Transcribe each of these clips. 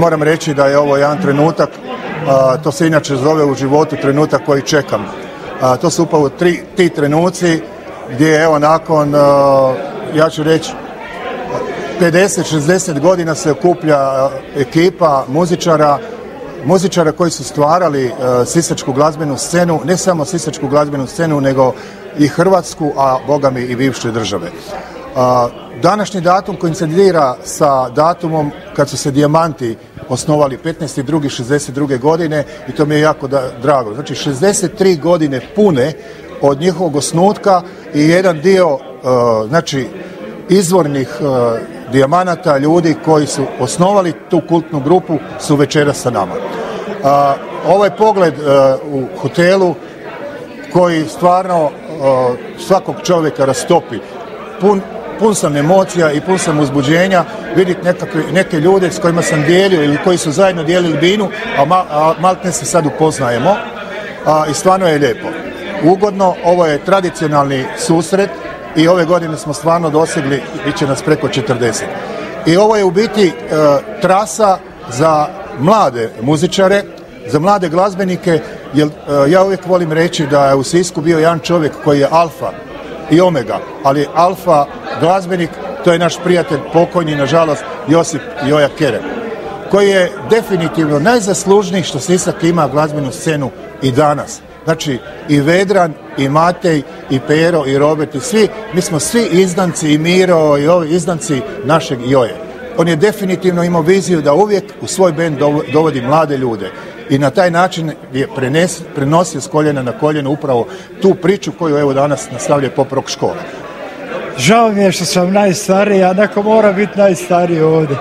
moram reći da je ovo jedan trenutak, to se inače zove u životu trenutak koji čekam. To su upravo ti trenuci gdje evo nakon, ja ću reći, 50-60 godina se okuplja ekipa muzičara koji su stvarali sisačku glazbenu scenu, ne samo sisačku glazbenu scenu, nego i Hrvatsku, a bogami i bivše države. Današnji datum koincidira sa datumom kad su se Dijamanti osnovali 15.2.62. godine i to mi je jako drago. Znači 63 godine pune od njihovog osnutka i jedan dio izvornih dijamanata, ljudi koji su osnovali tu kultnu grupu su večeras sa nama. Ovaj pogled u hotelu koji stvarno svakog čovjeka rastopi, pun sam emocija i pun sam uzbuđenja vidjeti neke ljude s kojima sam dijelio ili koji su zajedno dijelili binu, a maltene se sad upoznajemo i stvarno je lijepo. Ugodno, ovo je tradicionalni susret i ove godine smo stvarno dosegli, bit će nas preko 40. I ovo je u biti trasa za mlade muzičare, za mlade glazbenike, jer ja uvijek volim reći da je u Sisku bio jedan čovjek koji je alfa i omega, ali alfa glazbenik, to je naš prijatelj pokojni, nažalost, Josip Joja Kere, koji je definitivno najzaslužniji što Sisak ima glazbenu scenu i danas. Znači i Vedran, i Matej, i Pero, i Robert, i svi, mi smo svi izdanci, i Miro, i ovi izdanci našeg Joje. On je definitivno imao viziju da uvijek u svoj bend dovodi mlade ljude i na taj način je prenosio s koljena na koljeno upravo tu priču koju evo danas nastavlja pop rock škola. Žao mi je što sam najstariji, a neko mora biti najstariji ovdje.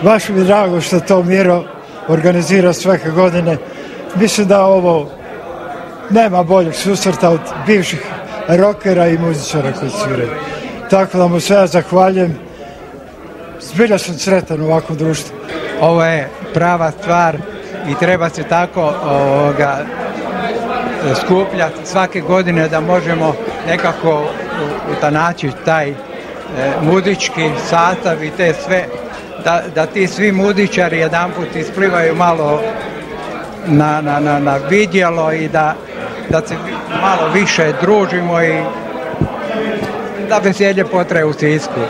Baš mi je drago što to Miro organizira svake godine. Mislim da ovo nema boljeg susreta od bivših rockera i muzičara koji sviraju. Tako da mu sve ja zahvaljujem. Zbilja sam sretan u ovakvom društvu. Ovo je prava stvar i treba se tako skupljati svake godine da možemo nekako utanačiti taj muzički sastav i te sve, da ti svi muzičari jedanput isplivaju malo na vidjelo i da se malo više družimo i da veselje potraje u Sisku.